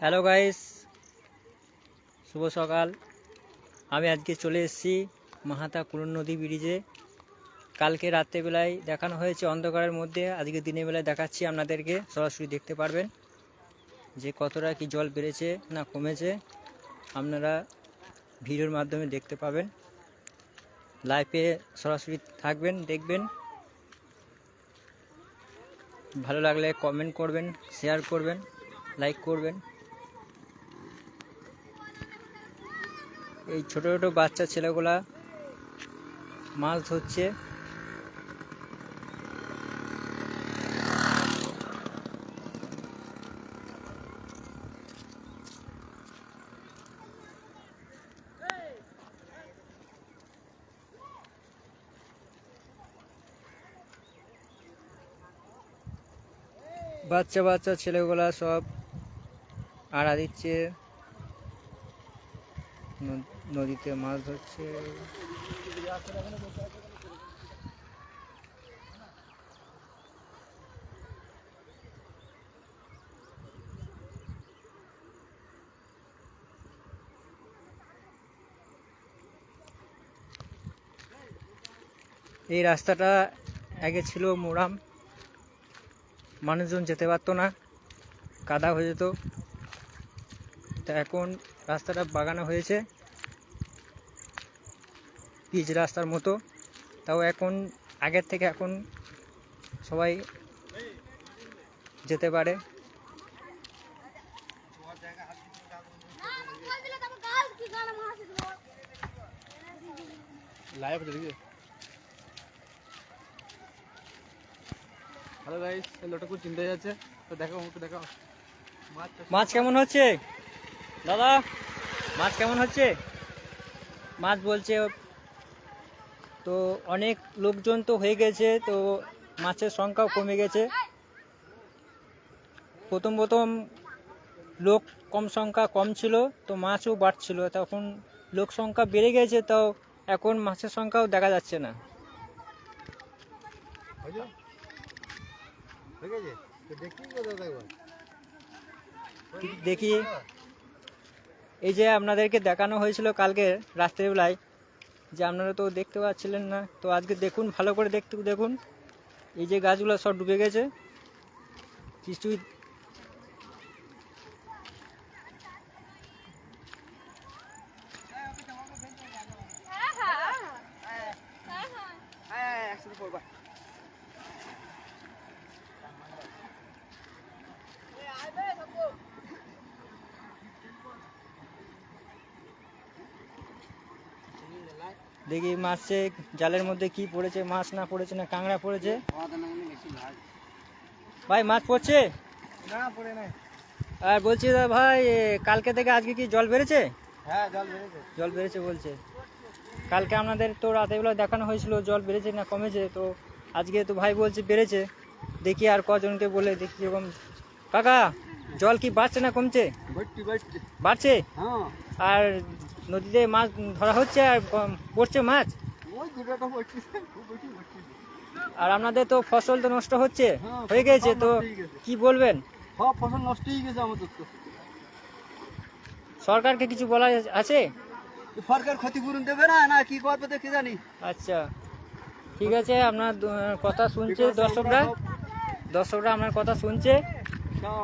Hello guys, শুভ সকাল। আমি আজকে চলে এসেছি মাহাতা কুরুন নদী ব্রিজে। কালকে রাত্রেবেলায় দেখানো হয়েছে অন্ধকারের মধ্যে, আজকে দিনের বেলায় দেখাচ্ছি আপনাদেরকে, সরাসরি দেখতে পারবেন যে কতটা কি জল বেড়েছে না কমেছে। আপনারা ভিডিওর মাধ্যমে দেখতে পাবেন, লাইভে সরাসরি থাকবেন, দেখবেন। ভালো লাগলে কমেন্ট করবেন, শেয়ার করবেন, লাইক করবেন। এই ছোট ছোট বাচ্চা ছেলেগুলা মাছ ধরছে। বাচ্চা বাচ্চা ছেলেগুলা সব আড়া দিচ্ছে, নদীতে মাছ ধরছে। এই রাস্তাটা আগে ছিল মোরাম, মানুষজন যেতে পারতো না, কাদা হয়ে যেত। তা এখন রাস্তাটা বাগানো হয়েছে পিচ রাস্তার মতো। তাও এখন আগের থেকে এখন সবাই যেতে পারে। হ্যালো গাইস, লোটাকু চিনতে যাচ্ছে তো দেখাও, একটু দেখাও মাছ কেমন হচ্ছে দাদা? মাছ কেমন হচ্ছে? মাছ বলছে তো অনেক লোকজন তো হয়ে গেছে, তো মাছের সংখ্যাও কমে গেছে। প্রথম প্রথম লোক সংখ্যা কম ছিল, তো মাছও বাড়ছিল। তখন লোক সংখ্যা বেড়ে গেছে, তাও এখন মাছের সংখ্যাও দেখা যাচ্ছে না। দেখি, এই যে আপনাদেরকে দেখানো হয়েছিল কালকে রাত্রেবেলায়, যে আপনারা তো দেখতে পাচ্ছিলেন না, তো আজকে দেখুন, ভালো করে দেখুন। এই যে গাছগুলো সব ডুবে গেছে, কিছুই দেখি মাছে জালের মধ্যে কি পড়েছে, মাছ না পড়েছে না কাঁকড়া পড়েছে। ভাই মাছ পড়ছে না, পড়ে নাই। আর বলছি দাদা ভাই, কালকে থেকে আজকে কি জল বেড়েছে? হ্যাঁ, জল বেড়েছে বলছে। কালকে আপনাদের তো রাতেবেলা দেখানো হয়েছিল জল বেড়েছে না কমেছে, তো আজকে তো ভাই বলছে বেড়েছে। দেখি আর কজনকে বলে দেখি এরকম। কাকা, জল কি বাড়ছে না কমছে? বাড়ছে। হ্যাঁ, আর নদীতে মাছ ধরা হচ্ছে আর পড়ছে মাছ। আর আপনাদের তো ফসল তো নষ্ট হচ্ছে, হয়ে গেছে, তো কি বলবেন? সব ফসল নষ্ট হয়ে গেছে আমাদের তো। সরকারকে কিছু বলা আছে? সরকার ক্ষতিপূরণ দেবে না, না কি করবে দেখে জানি। আচ্ছা, ঠিক আছে, আপনার কথা শুনছে দর্শকরা আপনার কথা শুনছে।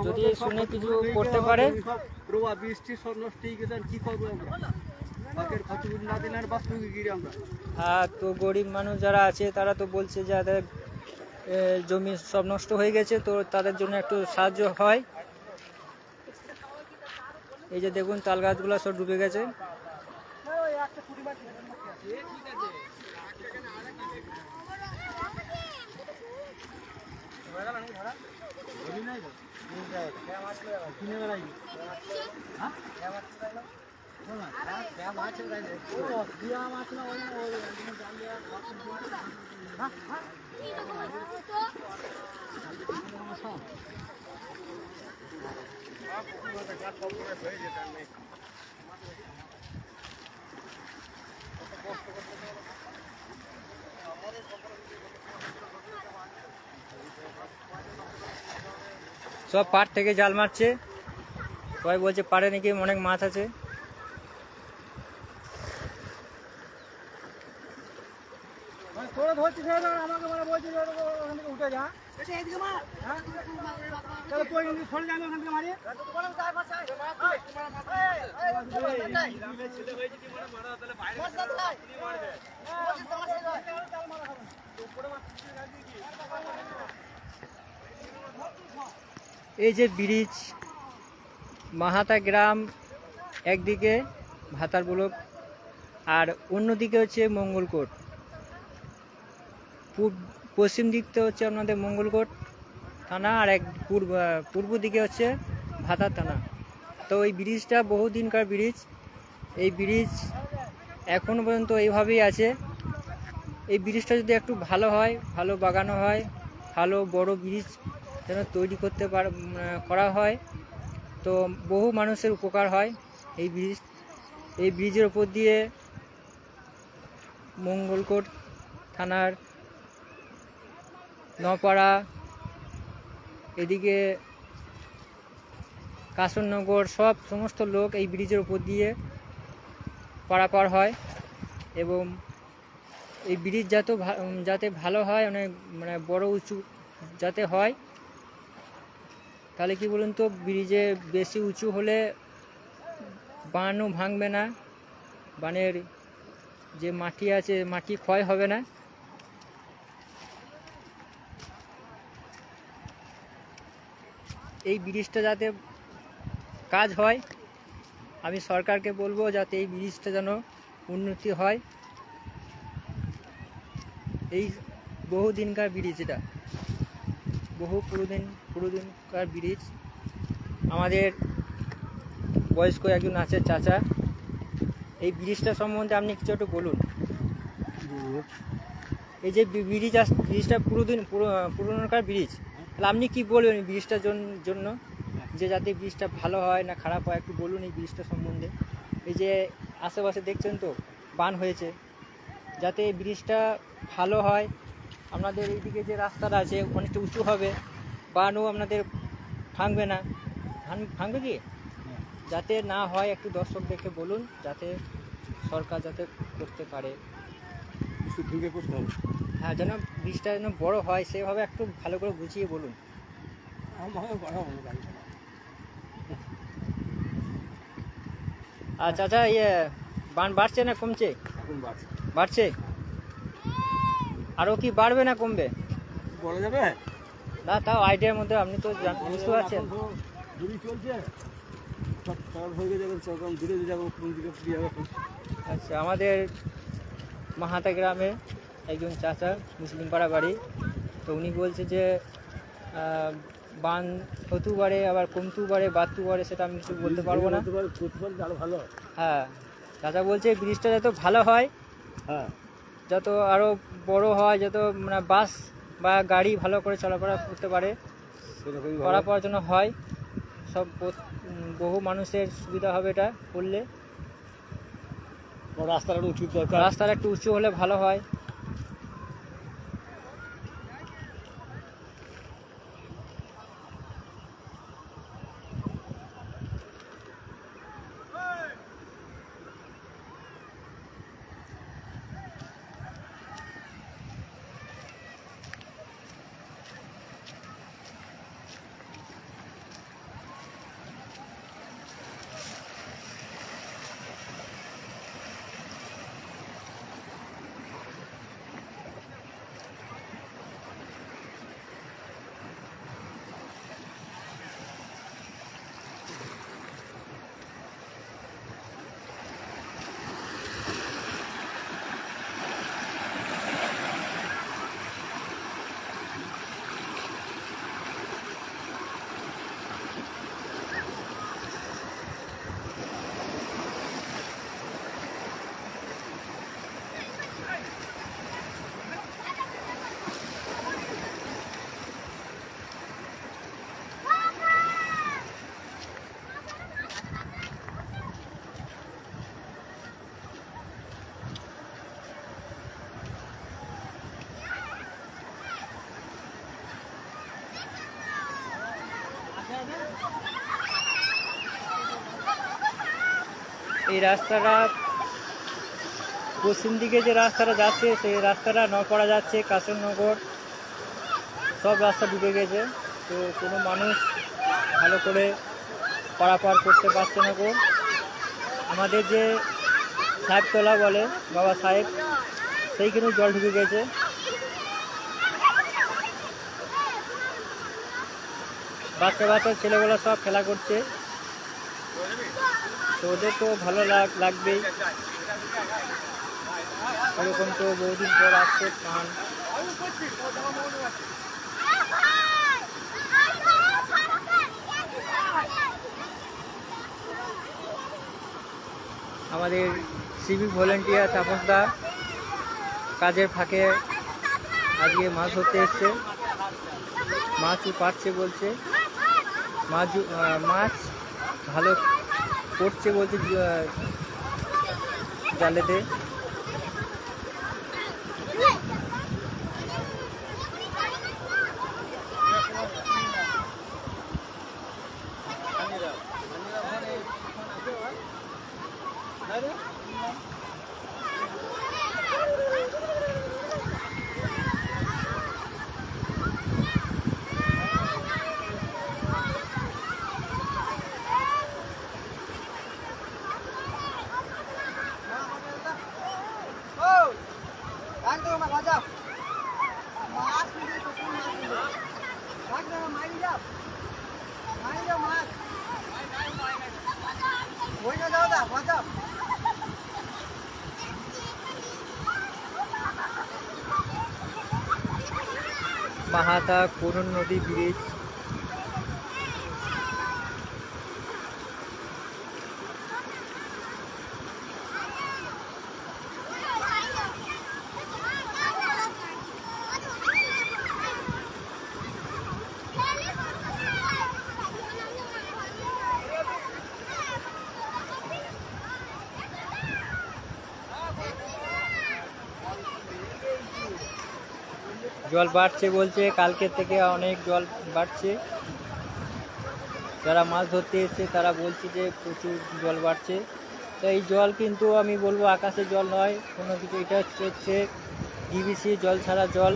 যদি শুনে কিছু করতে পারে। বৃষ্টি সব নষ্ট হয়ে গেছে, কি করবো আমরা? সরকার ক্ষতিপূরণ না দিলে আর বাঁচবো কি করে আমরা? আর তো গরিব মানুষ যারা আছে তারা তো বলছে যাদের জমি সব নষ্ট হয়ে গেছে, তো তাদের জন্য একটু সাহায্য হয়। এই যে দেখুন, তাল গাছগুলো সব ডুবে গেছে। সব পাড় থেকে জাল মারছে। সবাই বলছে পারে নাকি অনেক মাছ আছে। তোরা ধরছিস আমাকে মানে বলছিস ওখান থেকে উঠে যা, হ্যাঁ তাহলে তুই কিন্তু সরে যাবি ওখান থেকে মারি। এই যে ব্রিজ, মাহাতা গ্রাম একদিকে, ভাতার ব্লক, আর অন্যদিকে হচ্ছে মঙ্গলকোট। পশ্চিম দিকতে হচ্ছে আপনাদের মঙ্গলকোট থানা, আর এক পূর্ব দিকে হচ্ছে ভাতার থানা। তো এই ব্রিজটা বহুদিনকার ব্রিজ। এই ব্রিজ এখনও পর্যন্ত এইভাবেই আছে। এই ব্রিজটা যদি একটু ভালো হয়, ভালো বাগানো হয়, ভালো বড় ব্রিজ যেন তৈরি করা হয়, তো বহু মানুষের উপকার হয়। এই ব্রিজের ওপর দিয়ে মঙ্গলকোট থানার নপাড়া, এদিকে কাশননগর সমস্ত লোক এই ব্রিজের উপর দিয়ে পারাপার হয়। এবং এই ব্রিজ যাতে ভালো হয়, অনেক মানে বড় উঁচু যাতে হয়, তাহলে কি বলুন তো, ব্রিজে বেশি উঁচু হলে বানও ভাঙবে না, বানের যে মাটি আছে মাটি ক্ষয় হবে না। এই ব্রিজটা যাতে কাজ হয়, আমি সরকারকে বলবো যাতে এই ব্রিজটা যেন উন্নতি হয়। এই বহুদিনকার ব্রিজ, এটা পুরোদিনকার ব্রিজ। আমাদের বয়স্ক একজন আছে চাচা, এই ব্রিজটা সম্বন্ধে আপনি কিছু একটু বলুন। এই যে ব্রিজটা পুরোনোকার ব্রিজ, তাহলে আপনি কি বলবেন এই ব্রিজটার জন্য, যে যাতে ব্রিজটা ভালো হয় না খারাপ হয়, একটু বলুন এই ব্রিজটা সম্বন্ধে। এই যে আশেপাশে দেখছেন তো বান হয়েছে, যাতে এই ব্রিজটা ভালো হয়। আপনাদের এইদিকে যে রাস্তাটা আছে অনেকটা উঁচু হবে, বানও আপনাদের ভাঙবে না। ভাঙবে কি যাতে না হয়, একটু দর্শক দেখে বলুন, যাতে সরকার যাতে করতে পারে। হ্যাঁ, যেন ব্রিজটা যেন বড় হয়, সেভাবে একটু ভালো করে বুঝিয়ে বলুন। আচ্ছা আচ্ছা, বান বাড়ছে না কমছে? বাড়ছে। আরও কি বাড়বে না কমবে বলা যাবে না, তাও আইডিয়ার মধ্যে আপনি তো বুঝতে পারছেন। আচ্ছা, আমাদের মাহাতা গ্রামে একজন চাচা, মুসলিম পাড়া বাড়ি, তো উনি বলছে যে বান হতেও পারে, আবার কমতেও পারে, বাড়তেও পারে, সেটা আমি কিছু বলতে পারবো না। হ্যাঁ, চাচা বলছে ব্রিজটা যত ভালো হয়, হ্যাঁ, যত আরও বড় হয়, যত মানে বাস বা গাড়ি ভালো করে চলাফেরা করতে পারে, পারাপার জন্য হয়, বহু মানুষের সুবিধা হবে এটা করলে। রাস্তাটা একটু উঁচু হলে ভালো হয়। এই রাস্তাটা পশ্চিম দিকে যে রাস্তাটা যাচ্ছে সেই রাস্তাটা নপাড়া যাচ্ছে, কাশননগর, সব রাস্তা ডুবে গেছে। তো কোনো মানুষ ভালো করে পারাপার করতে পারছে না গো। আমাদের যে সাহেবতলা বলে বাবা সাহেব, সেইখানেও জল ঢুকে গেছে। বাচ্চা বাচ্চা ছেলেগুলো সব খেলা করছে, তো ওদের তো ভালো লাগবেই। এরকম তো বহুদিন পর আসছে স্নান। আমাদের সিভিক ভলেন্টিয়ার তাপসদা কাজের ফাঁকে আজকে মাছ ধরতে এসছে, মাছও পাচ্ছে বলছে, মাছ ভালো পড়ছে বলছে জালেতে। মাহাতা করুণ নদী ব্রিজ। জল বাড়ছে বলছে, কালকের থেকে অনেক জল বাড়ছে। যারা মাছ ধরতে এসছে তারা বলছে যে প্রচুর জল বাড়ছে। তো এই জল কিন্তু আমি বলবো আকাশের জল নয় কোনো কিছু, এটা হচ্ছে ডিভিসি জল ছাড়া জল।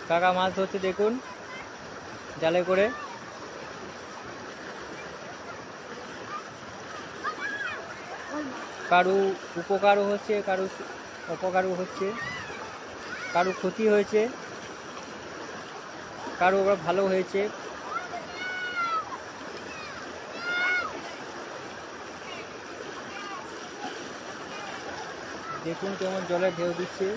কাকা মাছ ধরতে দেখুন জালে করে। কারু উপকারও হচ্ছে, কারু অপকারও হচ্ছে, কারু ক্ষতি হয়েছে, কারো আবার ভালো হয়েছে। দেখুন কেমন জলে ঢেউ দিচ্ছে।